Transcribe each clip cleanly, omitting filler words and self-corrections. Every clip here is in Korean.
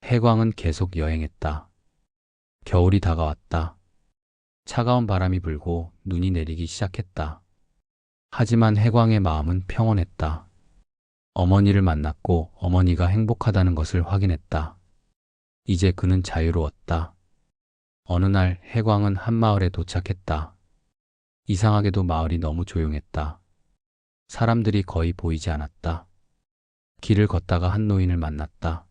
해광은 계속 여행했다. 겨울이 다가왔다. 차가운 바람이 불고 눈이 내리기 시작했다. 하지만 해광의 마음은 평온했다. 어머니를 만났고 어머니가 행복하다는 것을 확인했다. 이제 그는 자유로웠다. 어느 날 해광은 한 마을에 도착했다. 이상하게도 마을이 너무 조용했다. 사람들이 거의 보이지 않았다. 길을 걷다가 한 노인을 만났다.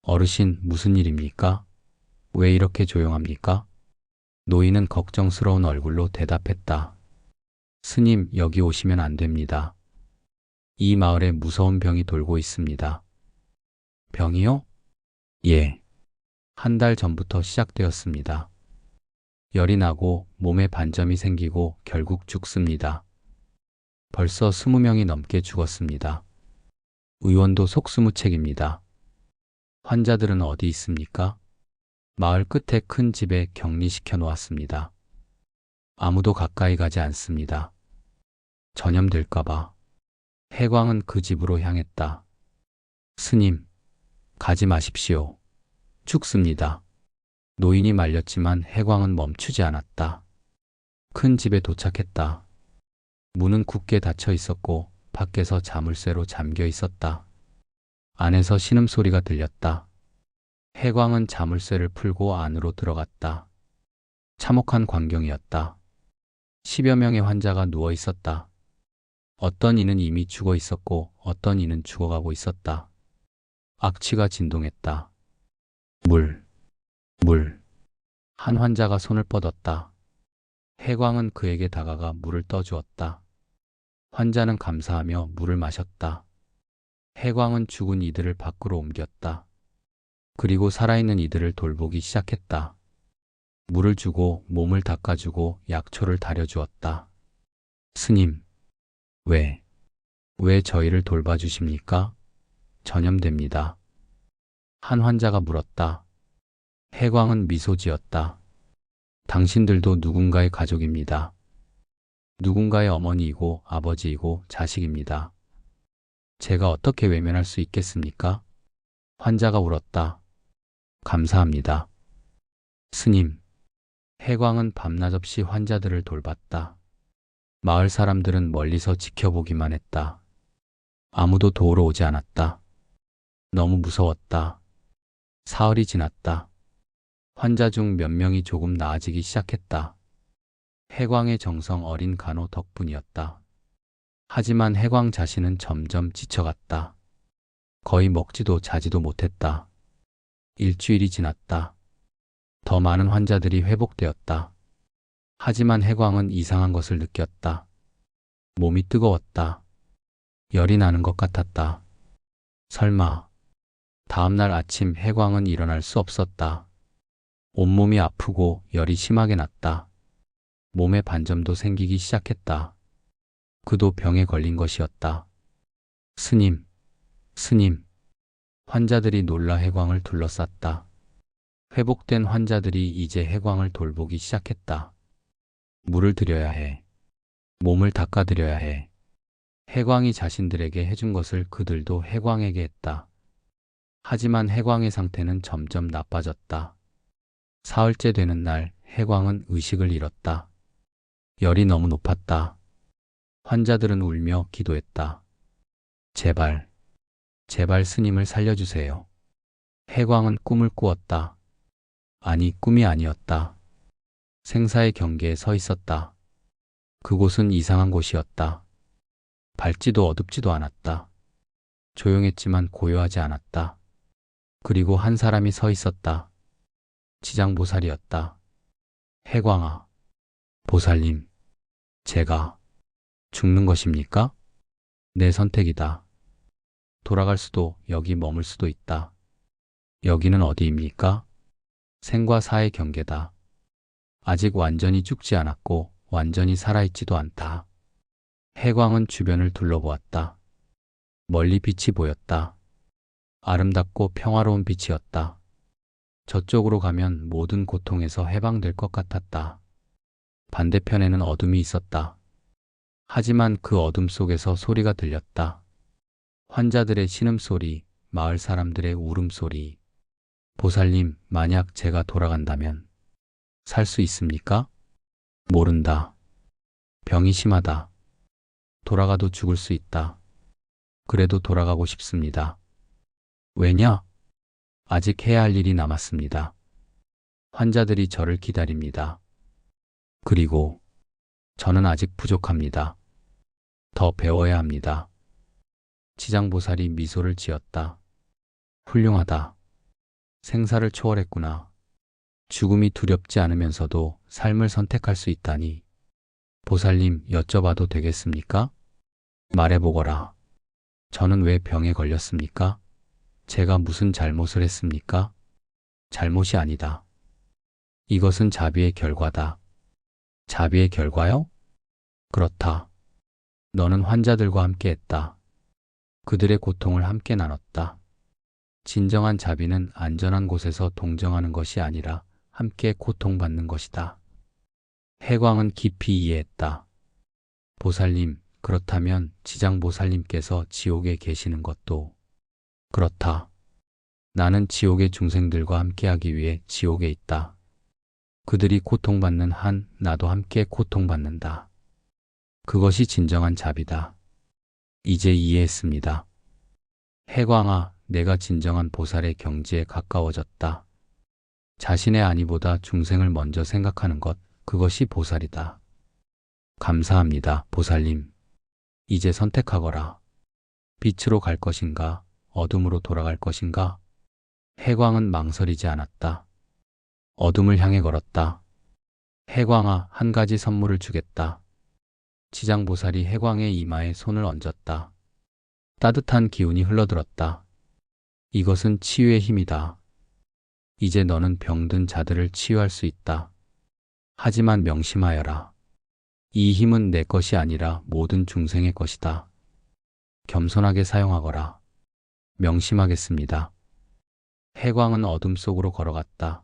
어르신, 무슨 일입니까? 왜 이렇게 조용합니까? 노인은 걱정스러운 얼굴로 대답했다. 스님, 여기 오시면 안 됩니다. 이 마을에 무서운 병이 돌고 있습니다. 병이요? 예. 한 달 전부터 시작되었습니다. 열이 나고 몸에 반점이 생기고 결국 죽습니다. 벌써 20명이 넘게 죽었습니다. 의원도 속수무책입니다. 환자들은 어디 있습니까? 마을 끝에 큰 집에 격리시켜 놓았습니다. 아무도 가까이 가지 않습니다. 전염될까봐. 해광은 그 집으로 향했다. 스님, 가지 마십시오. 죽습니다. 노인이 말렸지만 해광은 멈추지 않았다. 큰 집에 도착했다. 문은 굳게 닫혀 있었고 밖에서 자물쇠로 잠겨 있었다. 안에서 신음소리가 들렸다. 해광은 자물쇠를 풀고 안으로 들어갔다. 참혹한 광경이었다. 10여 명의 환자가 누워 있었다. 어떤 이는 이미 죽어 있었고 어떤 이는 죽어가고 있었다. 악취가 진동했다. 물. 한 환자가 손을 뻗었다. 해광은 그에게 다가가 물을 떠주었다. 환자는 감사하며 물을 마셨다. 해광은 죽은 이들을 밖으로 옮겼다. 그리고 살아있는 이들을 돌보기 시작했다. 물을 주고 몸을 닦아주고 약초를 다려주었다. 스님, 왜 저희를 돌봐주십니까? 전염됩니다. 한 환자가 물었다. 해광은 미소 지었다. 당신들도 누군가의 가족입니다. 누군가의 어머니이고 아버지이고 자식입니다. 제가 어떻게 외면할 수 있겠습니까? 환자가 울었다. 감사합니다. 스님, 해광은 밤낮 없이 환자들을 돌봤다. 마을 사람들은 멀리서 지켜보기만 했다. 아무도 도우러 오지 않았다. 너무 무서웠다. 사흘이 지났다. 환자 중 몇 명이 조금 나아지기 시작했다. 해광의 정성 어린 간호 덕분이었다. 하지만 해광 자신은 점점 지쳐갔다. 거의 먹지도 자지도 못했다. 일주일이 지났다. 더 많은 환자들이 회복되었다. 하지만 해광은 이상한 것을 느꼈다. 몸이 뜨거웠다. 열이 나는 것 같았다. 설마. 다음날 아침 해광은 일어날 수 없었다. 온몸이 아프고 열이 심하게 났다. 몸에 반점도 생기기 시작했다. 그도 병에 걸린 것이었다. 스님. 환자들이 놀라 해광을 둘러쌌다. 회복된 환자들이 이제 해광을 돌보기 시작했다. 물을 드려야 해. 몸을 닦아드려야 해. 해광이 자신들에게 해준 것을 그들도 해광에게 했다. 하지만 해광의 상태는 점점 나빠졌다. 사흘째 되는 날 해광은 의식을 잃었다. 열이 너무 높았다. 환자들은 울며 기도했다. 제발 스님을 살려주세요. 해광은 꿈을 꾸었다. 아니, 꿈이 아니었다. 생사의 경계에 서 있었다. 그곳은 이상한 곳이었다. 밝지도 어둡지도 않았다. 조용했지만 고요하지 않았다. 그리고 한 사람이 서 있었다. 지장보살이었다. 해광아, 보살님, 제가 죽는 것입니까? 내 선택이다. 돌아갈 수도 여기 머물 수도 있다. 여기는 어디입니까? 생과 사의 경계다. 아직 완전히 죽지 않았고 완전히 살아있지도 않다. 해광은 주변을 둘러보았다. 멀리 빛이 보였다. 아름답고 평화로운 빛이었다. 저쪽으로 가면 모든 고통에서 해방될 것 같았다. 반대편에는 어둠이 있었다. 하지만 그 어둠 속에서 소리가 들렸다. 환자들의 신음소리, 마을 사람들의 울음소리. 보살님, 만약 제가 돌아간다면 살 수 있습니까? 모른다. 병이 심하다. 돌아가도 죽을 수 있다. 그래도 돌아가고 싶습니다. 왜냐? 아직 해야 할 일이 남았습니다. 환자들이 저를 기다립니다. 그리고 저는 아직 부족합니다. 더 배워야 합니다. 지장보살이 미소를 지었다. 훌륭하다. 생사를 초월했구나. 죽음이 두렵지 않으면서도 삶을 선택할 수 있다니. 보살님, 여쭤봐도 되겠습니까? 말해보거라. 저는 왜 병에 걸렸습니까? 제가 무슨 잘못을 했습니까? 잘못이 아니다. 이것은 자비의 결과다. 자비의 결과요? 그렇다. 너는 환자들과 함께 했다. 그들의 고통을 함께 나눴다. 진정한 자비는 안전한 곳에서 동정하는 것이 아니라 함께 고통받는 것이다. 해광은 깊이 이해했다. 보살님, 그렇다면 지장보살님께서 지옥에 계시는 것도 그렇다. 나는 지옥의 중생들과 함께하기 위해 지옥에 있다. 그들이 고통받는 한 나도 함께 고통받는다. 그것이 진정한 자비다. 이제 이해했습니다. 해광아, 내가 진정한 보살의 경지에 가까워졌다. 자신의 안위보다 중생을 먼저 생각하는 것, 그것이 보살이다. 감사합니다, 보살님. 이제 선택하거라. 빛으로 갈 것인가, 어둠으로 돌아갈 것인가? 해광은 망설이지 않았다. 어둠을 향해 걸었다. 해광아, 한 가지 선물을 주겠다. 지장보살이 해광의 이마에 손을 얹었다. 따뜻한 기운이 흘러들었다. 이것은 치유의 힘이다. 이제 너는 병든 자들을 치유할 수 있다. 하지만 명심하여라. 이 힘은 내 것이 아니라 모든 중생의 것이다. 겸손하게 사용하거라. 명심하겠습니다. 해광은 어둠 속으로 걸어갔다.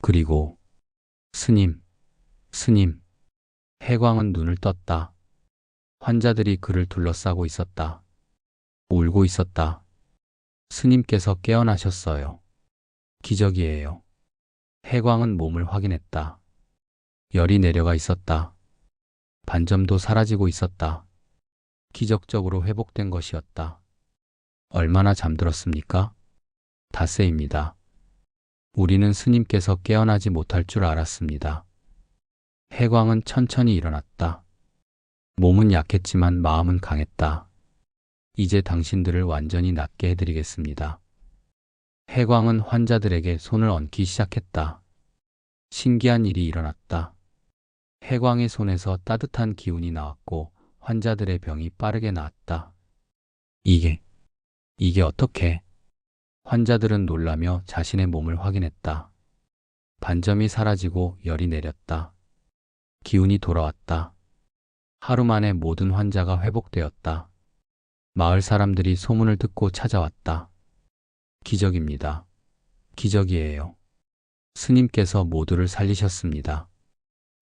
그리고 스님, 스님. 해광은 눈을 떴다. 환자들이 그를 둘러싸고 있었다. 울고 있었다. 스님께서 깨어나셨어요. 기적이에요. 해광은 몸을 확인했다. 열이 내려가 있었다. 반점도 사라지고 있었다. 기적적으로 회복된 것이었다. 얼마나 잠들었습니까? 닷새입니다. 우리는 스님께서 깨어나지 못할 줄 알았습니다. 해광은 천천히 일어났다. 몸은 약했지만 마음은 강했다. 이제 당신들을 완전히 낫게 해드리겠습니다. 해광은 환자들에게 손을 얹기 시작했다. 신기한 일이 일어났다. 해광의 손에서 따뜻한 기운이 나왔고 환자들의 병이 빠르게 나았다. 이게 어떻게? 환자들은 놀라며 자신의 몸을 확인했다. 반점이 사라지고 열이 내렸다. 기운이 돌아왔다. 하루 만에 모든 환자가 회복되었다. 마을 사람들이 소문을 듣고 찾아왔다. 기적입니다. 기적이에요. 스님께서 모두를 살리셨습니다.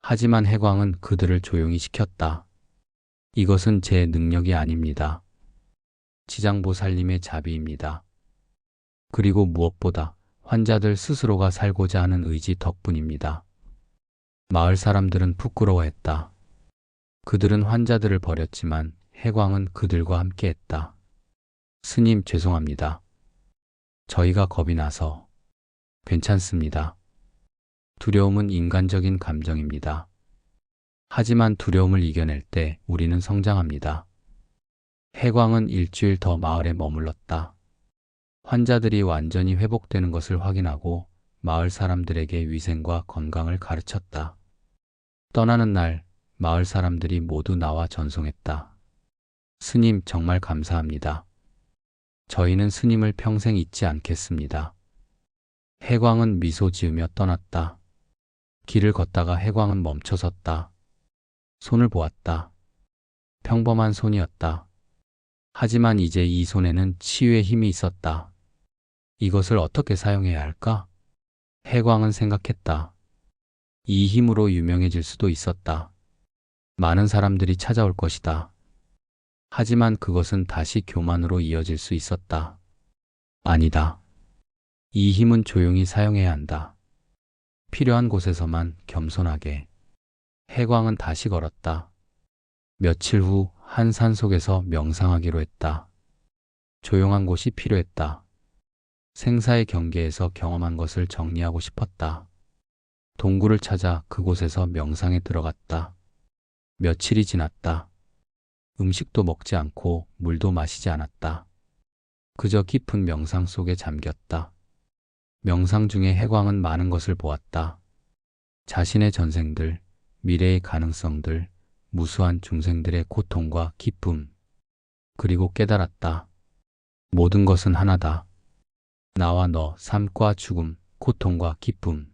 하지만 해광은 그들을 조용히 시켰다. 이것은 제 능력이 아닙니다. 지장보살님의 자비입니다. 그리고 무엇보다 환자들 스스로가 살고자 하는 의지 덕분입니다. 마을 사람들은 부끄러워했다. 그들은 환자들을 버렸지만 해광은 그들과 함께했다. 스님, 죄송합니다. 저희가 겁이 나서. 괜찮습니다. 두려움은 인간적인 감정입니다. 하지만 두려움을 이겨낼 때 우리는 성장합니다. 해광은 일주일 더 마을에 머물렀다. 환자들이 완전히 회복되는 것을 확인하고 마을 사람들에게 위생과 건강을 가르쳤다. 떠나는 날 마을 사람들이 모두 나와 전송했다. 스님, 정말 감사합니다. 저희는 스님을 평생 잊지 않겠습니다. 해광은 미소 지으며 떠났다. 길을 걷다가 해광은 멈춰섰다. 손을 보았다. 평범한 손이었다. 하지만 이제 이 손에는 치유의 힘이 있었다. 이것을 어떻게 사용해야 할까? 해광은 생각했다. 이 힘으로 유명해질 수도 있었다. 많은 사람들이 찾아올 것이다. 하지만 그것은 다시 교만으로 이어질 수 있었다. 아니다. 이 힘은 조용히 사용해야 한다. 필요한 곳에서만 겸손하게. 해광은 다시 걸었다. 며칠 후 한 산속에서 명상하기로 했다. 조용한 곳이 필요했다. 생사의 경계에서 경험한 것을 정리하고 싶었다. 동굴을 찾아 그곳에서 명상에 들어갔다. 며칠이 지났다. 음식도 먹지 않고 물도 마시지 않았다. 그저 깊은 명상 속에 잠겼다. 명상 중에 해광은 많은 것을 보았다. 자신의 전생들, 미래의 가능성들, 무수한 중생들의 고통과 기쁨, 그리고 깨달았다. 모든 것은 하나다. 나와 너, 삶과 죽음, 고통과 기쁨,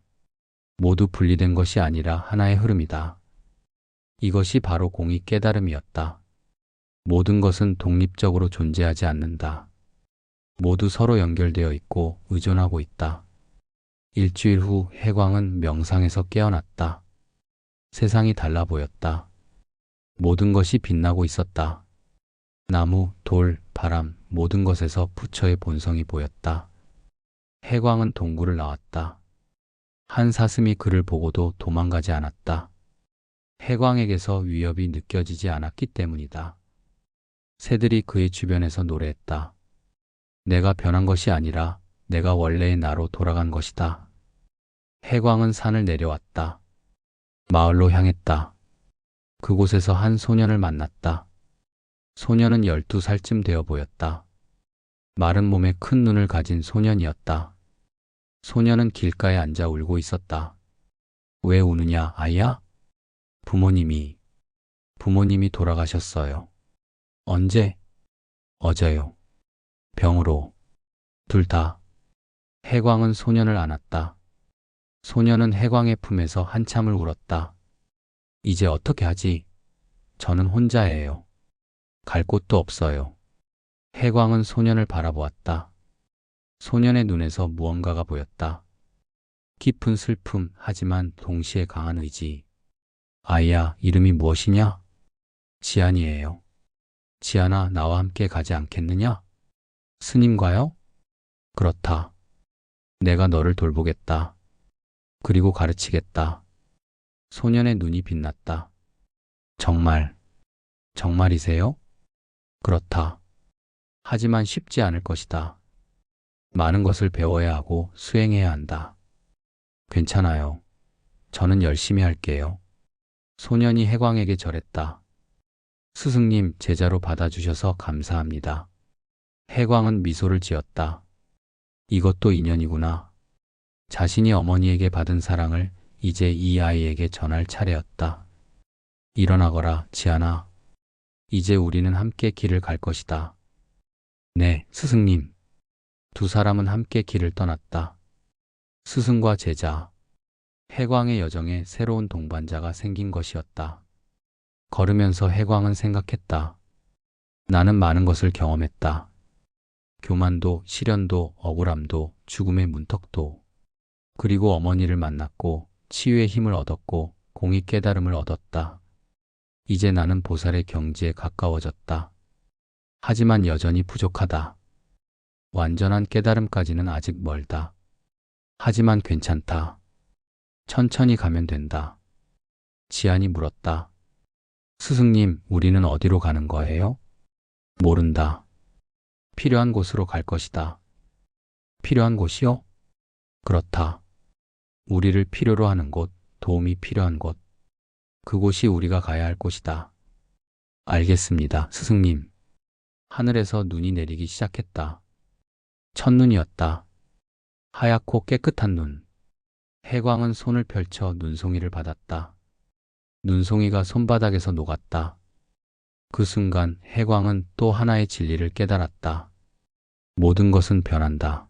모두 분리된 것이 아니라 하나의 흐름이다. 이것이 바로 공의 깨달음이었다. 모든 것은 독립적으로 존재하지 않는다. 모두 서로 연결되어 있고 의존하고 있다. 일주일 후 해광은 명상에서 깨어났다. 세상이 달라 보였다. 모든 것이 빛나고 있었다. 나무, 돌, 바람, 모든 것에서 부처의 본성이 보였다. 해광은 동굴을 나왔다. 한 사슴이 그를 보고도 도망가지 않았다. 해광에게서 위협이 느껴지지 않았기 때문이다. 새들이 그의 주변에서 노래했다. 내가 변한 것이 아니라 내가 원래의 나로 돌아간 것이다. 해광은 산을 내려왔다. 마을로 향했다. 그곳에서 한 소년을 만났다. 소년은 12살쯤 되어 보였다. 마른 몸에 큰 눈을 가진 소년이었다. 소년은 길가에 앉아 울고 있었다. 왜 우느냐, 아이야? 부모님이 돌아가셨어요. 언제? 어제요. 병으로. 둘 다. 해광은 소년을 안았다. 소년은 해광의 품에서 한참을 울었다. 이제 어떻게 하지? 저는 혼자예요. 갈 곳도 없어요. 해광은 소년을 바라보았다. 소년의 눈에서 무언가가 보였다. 깊은 슬픔, 하지만 동시에 강한 의지. 아이야, 이름이 무엇이냐? 지안이에요. 지안아, 나와 함께 가지 않겠느냐? 스님과요? 그렇다. 내가 너를 돌보겠다. 그리고 가르치겠다. 소년의 눈이 빛났다. 정말이세요? 그렇다. 하지만 쉽지 않을 것이다. 많은 것을 배워야 하고 수행해야 한다. 괜찮아요. 저는 열심히 할게요. 소년이 해광에게 절했다. 스승님, 제자로 받아주셔서 감사합니다. 해광은 미소를 지었다. 이것도 인연이구나. 자신이 어머니에게 받은 사랑을 이제 이 아이에게 전할 차례였다. 일어나거라, 지안아. 이제 우리는 함께 길을 갈 것이다. 네, 스승님. 두 사람은 함께 길을 떠났다. 스승과 제자. 해광의 여정에 새로운 동반자가 생긴 것이었다. 걸으면서 해광은 생각했다. 나는 많은 것을 경험했다. 교만도, 시련도, 억울함도, 죽음의 문턱도. 그리고 어머니를 만났고 치유의 힘을 얻었고 공의 깨달음을 얻었다. 이제 나는 보살의 경지에 가까워졌다. 하지만 여전히 부족하다. 완전한 깨달음까지는 아직 멀다. 하지만 괜찮다. 천천히 가면 된다. 지안이 물었다. 스승님, 우리는 어디로 가는 거예요? 모른다. 필요한 곳으로 갈 것이다. 필요한 곳이요? 그렇다. 우리를 필요로 하는 곳, 도움이 필요한 곳. 그곳이 우리가 가야 할 곳이다. 알겠습니다, 스승님. 하늘에서 눈이 내리기 시작했다. 첫눈이었다. 하얗고 깨끗한 눈. 해광은 손을 펼쳐 눈송이를 받았다. 눈송이가 손바닥에서 녹았다. 그 순간 해광은 또 하나의 진리를 깨달았다. 모든 것은 변한다.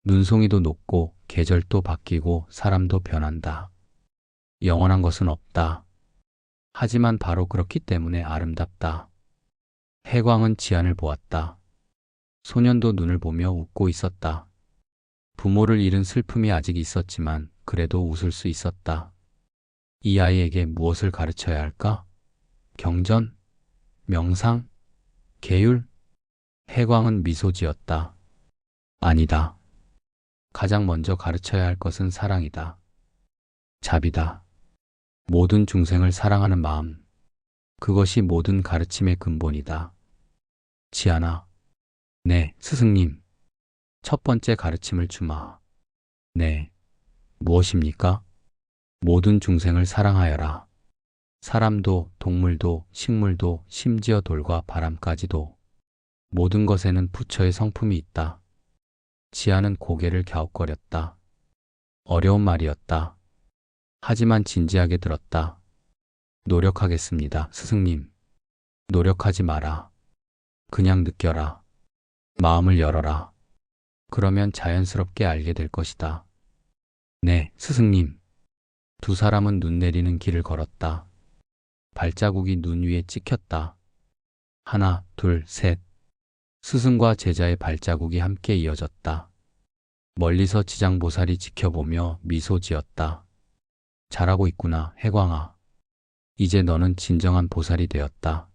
눈송이도 녹고 계절도 바뀌고 사람도 변한다. 영원한 것은 없다. 하지만 바로 그렇기 때문에 아름답다. 해광은 지안을 보았다. 소년도 눈을 보며 웃고 있었다. 부모를 잃은 슬픔이 아직 있었지만 그래도 웃을 수 있었다. 이 아이에게 무엇을 가르쳐야 할까? 경전? 명상? 계율? 해광은 미소 지었다. 아니다. 가장 먼저 가르쳐야 할 것은 사랑이다. 자비다. 모든 중생을 사랑하는 마음. 그것이 모든 가르침의 근본이다. 지아나. 네, 스승님. 첫 번째 가르침을 주마. 네. 무엇입니까? 모든 중생을 사랑하여라. 사람도, 동물도, 식물도, 심지어 돌과 바람까지도. 모든 것에는 부처의 성품이 있다. 지아는 고개를 갸웃거렸다. 어려운 말이었다. 하지만 진지하게 들었다. 노력하겠습니다, 스승님. 노력하지 마라. 그냥 느껴라. 마음을 열어라. 그러면 자연스럽게 알게 될 것이다. 네, 스승님. 두 사람은 눈 내리는 길을 걸었다. 발자국이 눈 위에 찍혔다. 하나, 둘, 셋. 스승과 제자의 발자국이 함께 이어졌다. 멀리서 지장보살이 지켜보며 미소 지었다. 잘하고 있구나, 해광아. 이제 너는 진정한 보살이 되었다.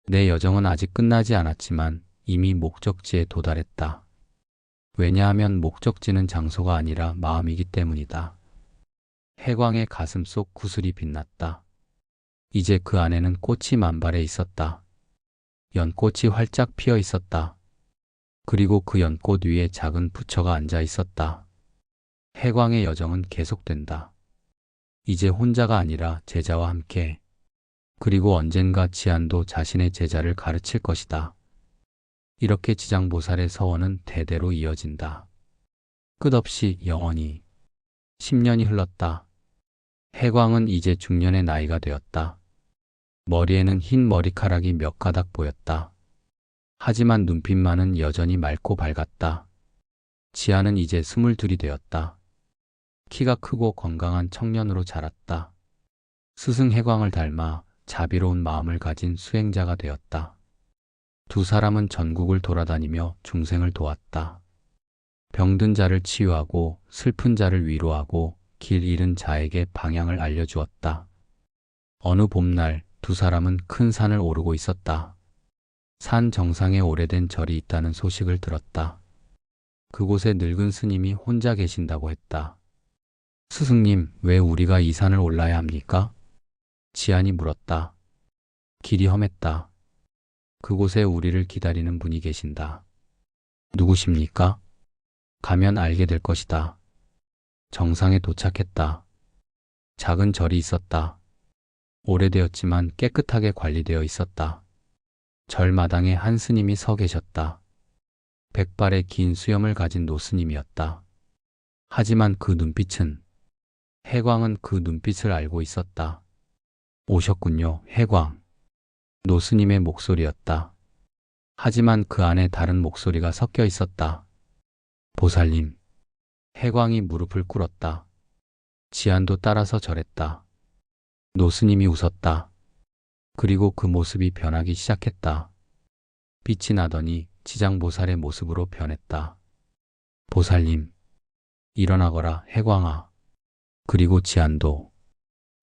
내 여정은 아직 끝나지 않았지만 이미 목적지에 도달했다. 왜냐하면 목적지는 장소가 아니라 마음이기 때문이다. 해광의 가슴 속 구슬이 빛났다. 이제 그 안에는 꽃이 만발해 있었다. 연꽃이 활짝 피어 있었다. 그리고 그 연꽃 위에 작은 부처가 앉아 있었다. 해광의 여정은 계속된다. 이제 혼자가 아니라 제자와 함께, 그리고 언젠가 지안도 자신의 제자를 가르칠 것이다. 이렇게 지장보살의 서원은 대대로 이어진다. 끝없이 영원히. 10년이 흘렀다. 해광은 이제 중년의 나이가 되었다. 머리에는 흰 머리카락이 몇 가닥 보였다. 하지만 눈빛만은 여전히 맑고 밝았다. 지아는 이제 22이 되었다. 키가 크고 건강한 청년으로 자랐다. 스승 해광을 닮아 자비로운 마음을 가진 수행자가 되었다. 두 사람은 전국을 돌아다니며 중생을 도왔다. 병든 자를 치유하고 슬픈 자를 위로하고 길 잃은 자에게 방향을 알려주었다. 어느 봄날 두 사람은 큰 산을 오르고 있었다. 산 정상에 오래된 절이 있다는 소식을 들었다. 그곳에 늙은 스님이 혼자 계신다고 했다. 스승님, 왜 우리가 이 산을 올라야 합니까? 지안이 물었다. 길이 험했다. 그곳에 우리를 기다리는 분이 계신다. 누구십니까? 가면 알게 될 것이다. 정상에 도착했다. 작은 절이 있었다. 오래되었지만 깨끗하게 관리되어 있었다. 절 마당에 한 스님이 서 계셨다. 백발의 긴 수염을 가진 노스님이었다. 하지만 그 눈빛은, 해광은 그 눈빛을 알고 있었다. 오셨군요, 해광. 노스님의 목소리였다. 하지만 그 안에 다른 목소리가 섞여 있었다. 보살님. 해광이 무릎을 꿇었다. 지안도 따라서 절했다. 노스님이 웃었다. 그리고 그 모습이 변하기 시작했다. 빛이 나더니 지장보살의 모습으로 변했다. 보살님. 일어나거라, 해광아. 그리고 지안도.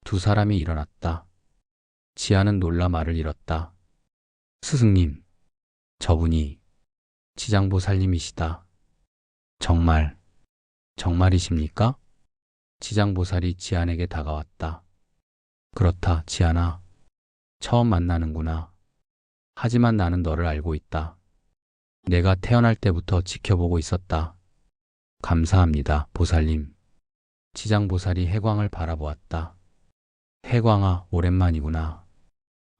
두 사람이 일어났다. 지안은 놀라 말을 잃었다. 스승님. 저분이 지장보살님이시다. 정말이십니까? 지장보살이 지안에게 다가왔다. 그렇다, 지안아. 처음 만나는구나. 하지만 나는 너를 알고 있다. 내가 태어날 때부터 지켜보고 있었다. 감사합니다, 보살님. 지장보살이 해광을 바라보았다. 해광아, 오랜만이구나.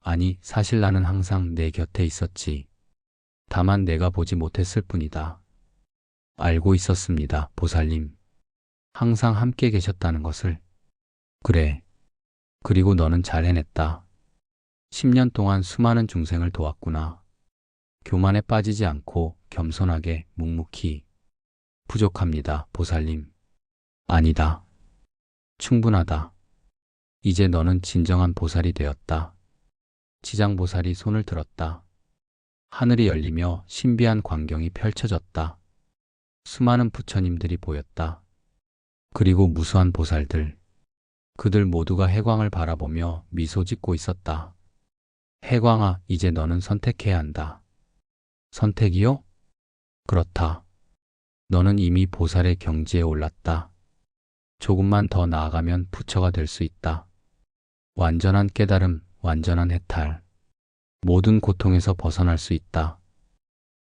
아니, 사실 나는 항상 내 곁에 있었지. 다만 내가 보지 못했을 뿐이다. 알고 있었습니다, 보살님. 항상 함께 계셨다는 것을. 그래. 그리고 너는 잘 해냈다. 10년 동안 수많은 중생을 도왔구나. 교만에 빠지지 않고 겸손하게 묵묵히. 부족합니다, 보살님. 아니다. 충분하다. 이제 너는 진정한 보살이 되었다. 지장보살이 손을 들었다. 하늘이 열리며 신비한 광경이 펼쳐졌다. 수많은 부처님들이 보였다. 그리고 무수한 보살들. 그들 모두가 해광을 바라보며 미소 짓고 있었다. 해광아, 이제 너는 선택해야 한다. 선택이요? 그렇다. 너는 이미 보살의 경지에 올랐다. 조금만 더 나아가면 부처가 될 수 있다. 완전한 깨달음, 완전한 해탈. 모든 고통에서 벗어날 수 있다.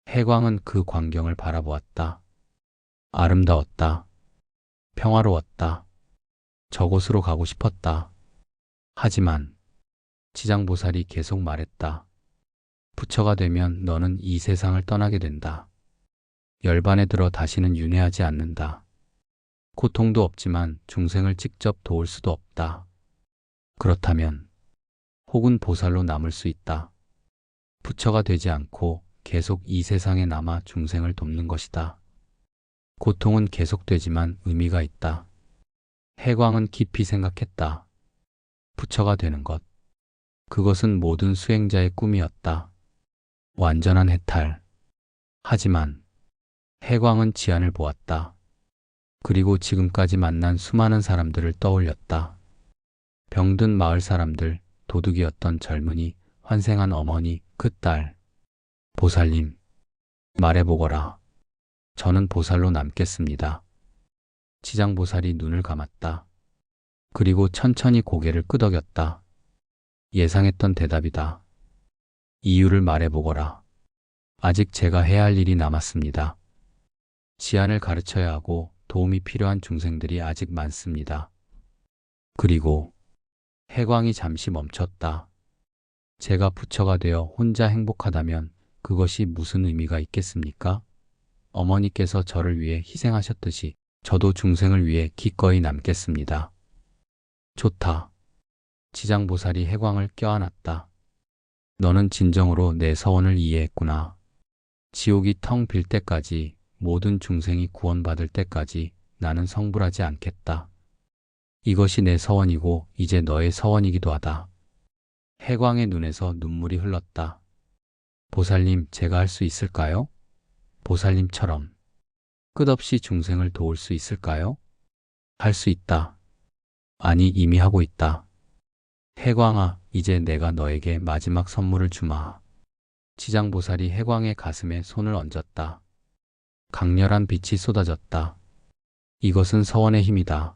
해광은 그 광경을 바라보았다. 아름다웠다. 평화로웠다. 저곳으로 가고 싶었다. 하지만 지장보살이 계속 말했다. 부처가 되면 너는 이 세상을 떠나게 된다. 열반에 들어 다시는 윤회하지 않는다. 고통도 없지만 중생을 직접 도울 수도 없다. 그렇다면 혹은 보살로 남을 수 있다. 부처가 되지 않고 계속 이 세상에 남아 중생을 돕는 것이다. 고통은 계속되지만 의미가 있다. 해광은 깊이 생각했다. 부처가 되는 것. 그것은 모든 수행자의 꿈이었다. 완전한 해탈. 하지만 해광은 지안을 보았다. 그리고 지금까지 만난 수많은 사람들을 떠올렸다. 병든 마을 사람들, 도둑이었던 젊은이, 환생한 어머니, 그 딸. 보살님, 말해보거라. 저는 보살로 남겠습니다. 지장보살이 눈을 감았다. 그리고 천천히 고개를 끄덕였다. 예상했던 대답이다. 이유를 말해보거라. 아직 제가 해야 할 일이 남았습니다. 지안을 가르쳐야 하고 도움이 필요한 중생들이 아직 많습니다. 그리고 해광이 잠시 멈췄다. 제가 부처가 되어 혼자 행복하다면 그것이 무슨 의미가 있겠습니까? 어머니께서 저를 위해 희생하셨듯이 저도 중생을 위해 기꺼이 남겠습니다. 좋다. 지장보살이 해광을 껴안았다. 너는 진정으로 내 서원을 이해했구나. 지옥이 텅 빌 때까지, 모든 중생이 구원받을 때까지 나는 성불하지 않겠다. 이것이 내 서원이고 이제 너의 서원이기도 하다. 해광의 눈에서 눈물이 흘렀다. 보살님, 제가 할 수 있을까요? 보살님처럼 끝없이 중생을 도울 수 있을까요? 할 수 있다. 아니, 이미 하고 있다. 해광아, 이제 내가 너에게 마지막 선물을 주마. 지장보살이 해광의 가슴에 손을 얹었다. 강렬한 빛이 쏟아졌다. 이것은 서원의 힘이다.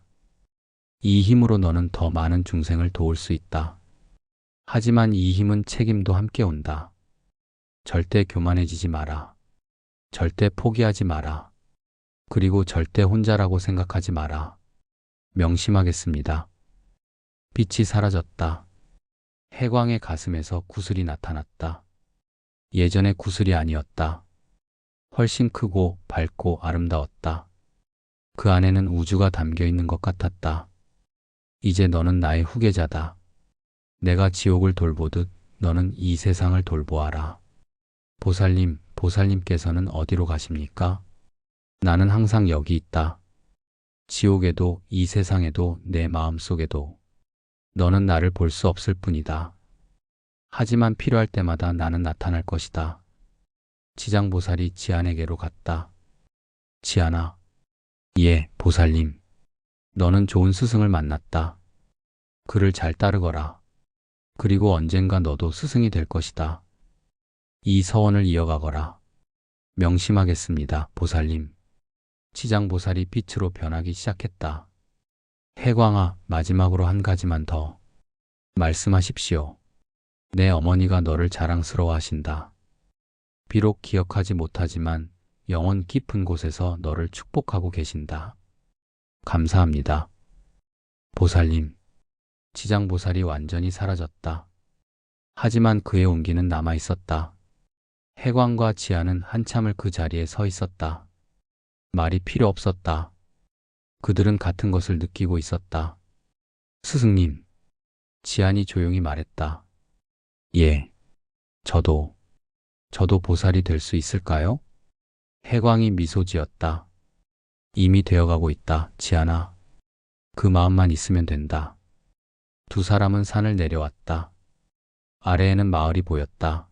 이 힘으로 너는 더 많은 중생을 도울 수 있다. 하지만 이 힘은 책임도 함께 온다. 절대 교만해지지 마라. 절대 포기하지 마라. 그리고 절대 혼자라고 생각하지 마라. 명심하겠습니다. 빛이 사라졌다. 해광의 가슴에서 구슬이 나타났다. 예전의 구슬이 아니었다. 훨씬 크고 밝고 아름다웠다. 그 안에는 우주가 담겨 있는 것 같았다. 이제 너는 나의 후계자다. 내가 지옥을 돌보듯 너는 이 세상을 돌보아라. 보살님, 보살님께서는 어디로 가십니까? 나는 항상 여기 있다. 지옥에도 이 세상에도 내 마음속에도. 너는 나를 볼 수 없을 뿐이다. 하지만 필요할 때마다 나는 나타날 것이다. 지장보살이 지안에게로 갔다. 지안아. 예, 보살님. 너는 좋은 스승을 만났다. 그를 잘 따르거라. 그리고 언젠가 너도 스승이 될 것이다. 이 서원을 이어가거라. 명심하겠습니다, 보살님. 지장보살이 빛으로 변하기 시작했다. 해광아, 마지막으로 한 가지만 더. 말씀하십시오. 내 어머니가 너를 자랑스러워하신다. 비록 기억하지 못하지만 영원 깊은 곳에서 너를 축복하고 계신다. 감사합니다. 보살님. 지장보살이 완전히 사라졌다. 하지만 그의 온기는 남아 있었다. 해광과 지안은 한참을 그 자리에 서 있었다. 말이 필요 없었다. 그들은 같은 것을 느끼고 있었다. 스승님. 지안이 조용히 말했다. 예. 저도 보살이 될 수 있을까요? 해광이 미소 지었다. 이미 되어가고 있다, 지안아. 그 마음만 있으면 된다. 두 사람은 산을 내려왔다. 아래에는 마을이 보였다.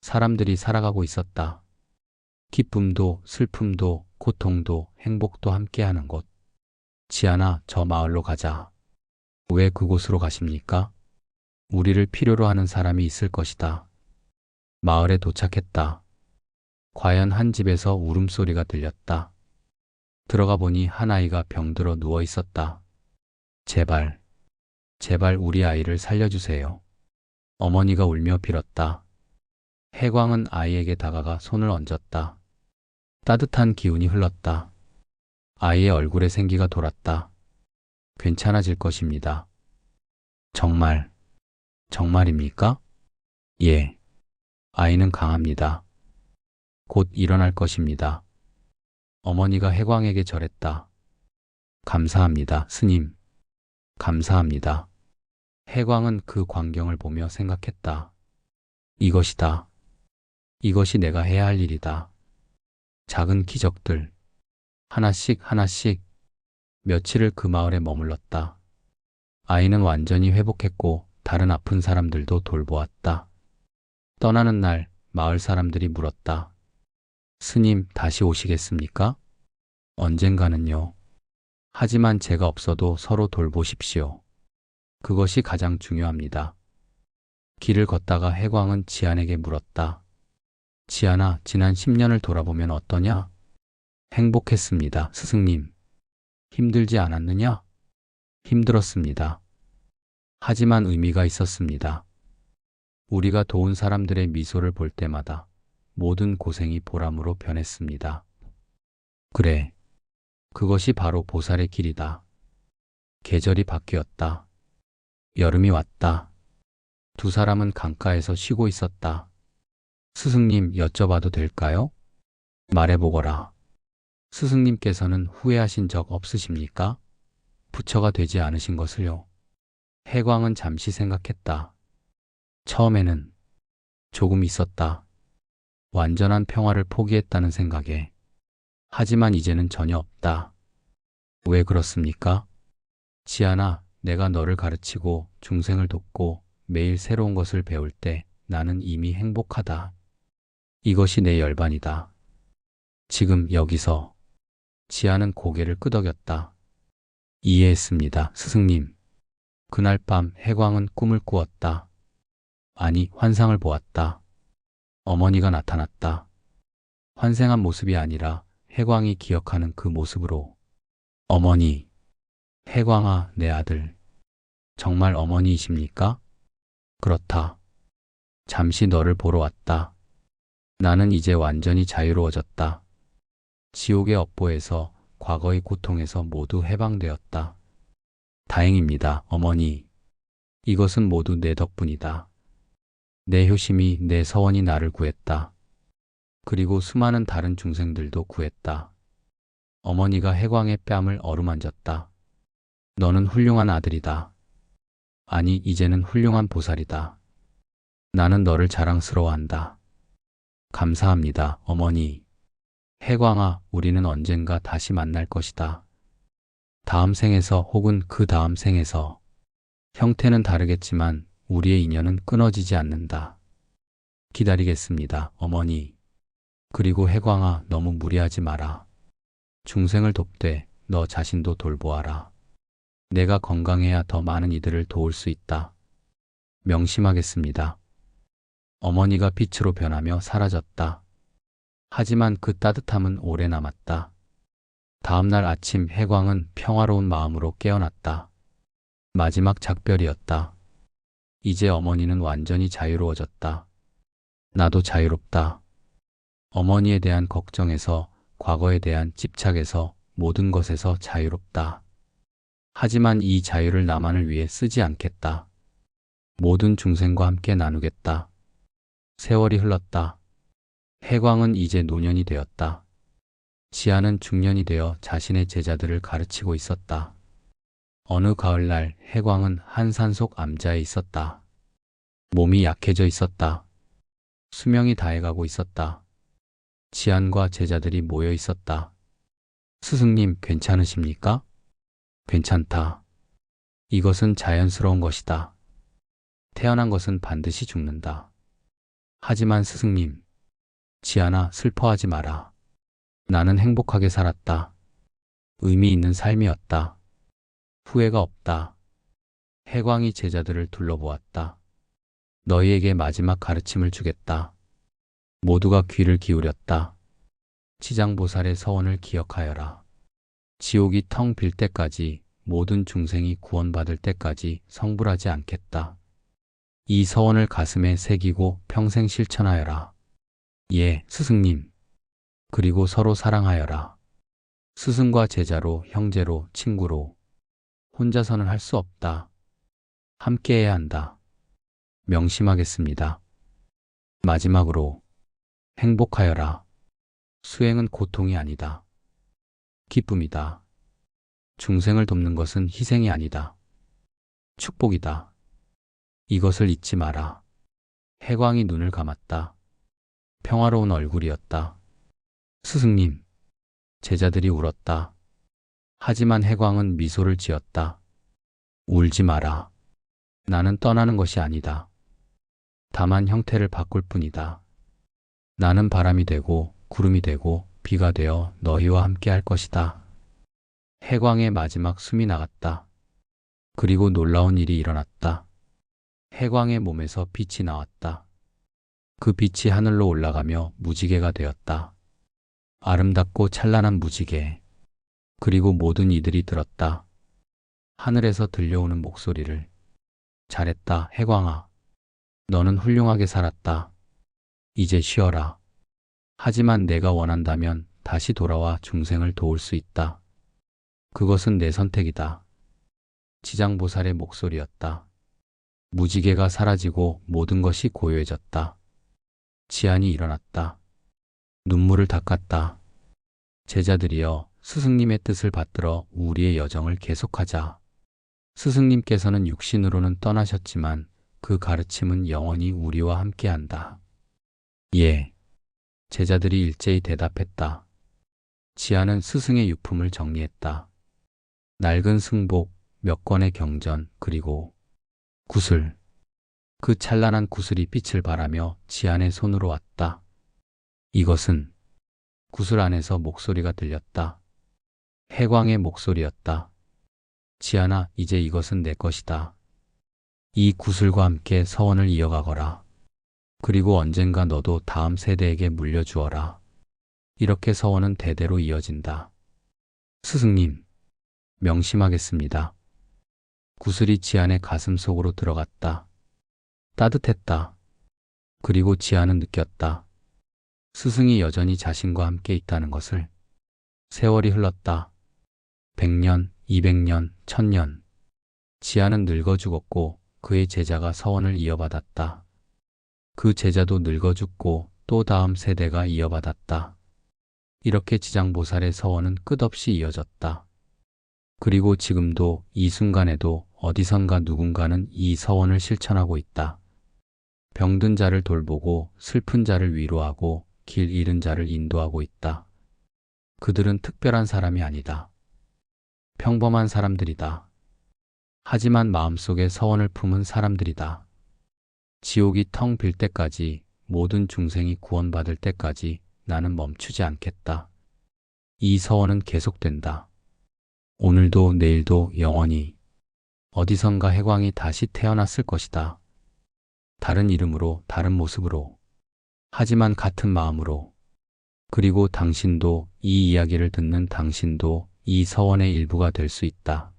사람들이 살아가고 있었다. 기쁨도 슬픔도 고통도 행복도 함께하는 곳. 지안아, 저 마을로 가자. 왜 그곳으로 가십니까? 우리를 필요로 하는 사람이 있을 것이다. 마을에 도착했다. 과연 한 집에서 울음소리가 들렸다. 들어가 보니 한 아이가 병들어 누워 있었다. 제발, 제발 우리 아이를 살려주세요. 어머니가 울며 빌었다. 해광은 아이에게 다가가 손을 얹었다. 따뜻한 기운이 흘렀다. 아이의 얼굴에 생기가 돌았다. 괜찮아질 것입니다. 정말, 정말입니까? 예. 아이는 강합니다. 곧 일어날 것입니다. 어머니가 해광에게 절했다. 감사합니다, 스님. 감사합니다. 해광은 그 광경을 보며 생각했다. 이것이다. 이것이 내가 해야 할 일이다. 작은 기적들, 하나씩 하나씩 며칠을 그 마을에 머물렀다. 아이는 완전히 회복했고 다른 아픈 사람들도 돌보았다. 떠나는 날 마을 사람들이 물었다. 스님, 다시 오시겠습니까? 언젠가는요. 하지만 제가 없어도 서로 돌보십시오. 그것이 가장 중요합니다. 길을 걷다가 해광은 지안에게 물었다. 지안아, 지난 10년을 돌아보면 어떠냐? 행복했습니다, 스승님. 힘들지 않았느냐? 힘들었습니다. 하지만 의미가 있었습니다. 우리가 도운 사람들의 미소를 볼 때마다 모든 고생이 보람으로 변했습니다. 그래, 그것이 바로 보살의 길이다. 계절이 바뀌었다. 여름이 왔다. 두 사람은 강가에서 쉬고 있었다. 스승님, 여쭤봐도 될까요? 말해보거라. 스승님께서는 후회하신 적 없으십니까? 부처가 되지 않으신 것을요. 해광은 잠시 생각했다. 처음에는 조금 있었다. 완전한 평화를 포기했다는 생각에. 하지만 이제는 전혀 없다. 왜 그렇습니까? 지안아, 내가 너를 가르치고 중생을 돕고 매일 새로운 것을 배울 때 나는 이미 행복하다. 이것이 내 열반이다. 지금 여기서. 지안은 고개를 끄덕였다. 이해했습니다, 스승님. 그날 밤 해광은 꿈을 꾸었다. 아니, 환상을 보았다. 어머니가 나타났다. 환생한 모습이 아니라 해광이 기억하는 그 모습으로. 어머니, 해광아, 내 아들. 정말 어머니이십니까? 그렇다. 잠시 너를 보러 왔다. 나는 이제 완전히 자유로워졌다. 지옥의 업보에서, 과거의 고통에서 모두 해방되었다. 다행입니다, 어머니. 이것은 모두 내 덕분이다. 내 효심이, 내 서원이 나를 구했다. 그리고 수많은 다른 중생들도 구했다. 어머니가 해광의 뺨을 어루만졌다. 너는 훌륭한 아들이다. 아니, 이제는 훌륭한 보살이다. 나는 너를 자랑스러워한다. 감사합니다, 어머니. 해광아, 우리는 언젠가 다시 만날 것이다. 다음 생에서 혹은 그 다음 생에서. 형태는 다르겠지만 우리의 인연은 끊어지지 않는다. 기다리겠습니다, 어머니. 그리고 해광아, 너무 무리하지 마라. 중생을 돕되 너 자신도 돌보아라. 내가 건강해야 더 많은 이들을 도울 수 있다. 명심하겠습니다. 어머니가 빛으로 변하며 사라졌다. 하지만 그 따뜻함은 오래 남았다. 다음 날 아침 해광은 평화로운 마음으로 깨어났다. 마지막 작별이었다. 이제 어머니는 완전히 자유로워졌다. 나도 자유롭다. 어머니에 대한 걱정에서, 과거에 대한 집착에서, 모든 것에서 자유롭다. 하지만 이 자유를 나만을 위해 쓰지 않겠다. 모든 중생과 함께 나누겠다. 세월이 흘렀다. 해광은 이제 노년이 되었다. 지아는 중년이 되어 자신의 제자들을 가르치고 있었다. 어느 가을날 해광은 한 산속 암자에 있었다. 몸이 약해져 있었다. 수명이 다해가고 있었다. 지안과 제자들이 모여 있었다. 스승님, 괜찮으십니까? 괜찮다. 이것은 자연스러운 것이다. 태어난 것은 반드시 죽는다. 하지만 스승님, 지안아, 슬퍼하지 마라. 나는 행복하게 살았다. 의미 있는 삶이었다. 후회가 없다. 해광이 제자들을 둘러보았다. 너희에게 마지막 가르침을 주겠다. 모두가 귀를 기울였다. 치장보살의 서원을 기억하여라. 지옥이 텅 빌 때까지, 모든 중생이 구원받을 때까지 성불하지 않겠다. 이 서원을 가슴에 새기고 평생 실천하여라. 예, 스승님. 그리고 서로 사랑하여라. 스승과 제자로, 형제로, 친구로. 혼자서는 할 수 없다. 함께해야 한다. 명심하겠습니다. 마지막으로, 행복하여라. 수행은 고통이 아니다. 기쁨이다. 중생을 돕는 것은 희생이 아니다. 축복이다. 이것을 잊지 마라. 해광이 눈을 감았다. 평화로운 얼굴이었다. 스승님, 제자들이 울었다. 하지만 해광은 미소를 지었다. 울지 마라. 나는 떠나는 것이 아니다. 다만 형태를 바꿀 뿐이다. 나는 바람이 되고 구름이 되고 비가 되어 너희와 함께 할 것이다. 해광의 마지막 숨이 나갔다. 그리고 놀라운 일이 일어났다. 해광의 몸에서 빛이 나왔다. 그 빛이 하늘로 올라가며 무지개가 되었다. 아름답고 찬란한 무지개. 그리고 모든 이들이 들었다. 하늘에서 들려오는 목소리를. 잘했다, 해광아. 너는 훌륭하게 살았다. 이제 쉬어라. 하지만 내가 원한다면 다시 돌아와 중생을 도울 수 있다. 그것은 내 선택이다. 지장보살의 목소리였다. 무지개가 사라지고 모든 것이 고요해졌다. 지안이 일어났다. 눈물을 닦았다. 제자들이여, 스승님의 뜻을 받들어 우리의 여정을 계속하자. 스승님께서는 육신으로는 떠나셨지만 그 가르침은 영원히 우리와 함께한다. 예. 제자들이 일제히 대답했다. 지안은 스승의 유품을 정리했다. 낡은 승복, 몇 권의 경전, 그리고 구슬. 그 찬란한 구슬이 빛을 발하며 지안의 손으로 왔다. 이것은 구슬 안에서 목소리가 들렸다. 해광의 목소리였다. 지안아, 이제 이것은 내 것이다. 이 구슬과 함께 서원을 이어가거라. 그리고 언젠가 너도 다음 세대에게 물려주어라. 이렇게 서원은 대대로 이어진다. 스승님, 명심하겠습니다. 구슬이 지안의 가슴 속으로 들어갔다. 따뜻했다. 그리고 지안은 느꼈다. 스승이 여전히 자신과 함께 있다는 것을. 세월이 흘렀다. 100년, 200년, 1000년. 지안은 늙어 죽었고 그의 제자가 서원을 이어받았다. 그 제자도 늙어 죽고 또 다음 세대가 이어받았다. 이렇게 지장보살의 서원은 끝없이 이어졌다. 그리고 지금도 이 순간에도 어디선가 누군가는 이 서원을 실천하고 있다. 병든 자를 돌보고 슬픈 자를 위로하고 길 잃은 자를 인도하고 있다. 그들은 특별한 사람이 아니다. 평범한 사람들이다. 하지만 마음속에 서원을 품은 사람들이다. 지옥이 텅 빌 때까지, 모든 중생이 구원받을 때까지 나는 멈추지 않겠다. 이 서원은 계속된다. 오늘도 내일도 영원히. 어디선가 해광이 다시 태어났을 것이다. 다른 이름으로, 다른 모습으로. 하지만 같은 마음으로. 그리고 당신도, 이 이야기를 듣는 당신도 이 서원의 일부가 될 수 있다.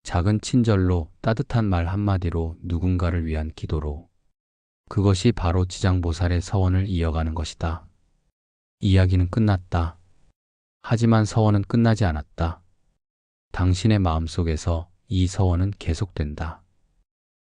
작은 친절로, 따뜻한 말 한마디로, 누군가를 위한 기도로. 그것이 바로 지장보살의 서원을 이어가는 것이다. 이야기는 끝났다. 하지만 서원은 끝나지 않았다. 당신의 마음속에서 이 서원은 계속된다.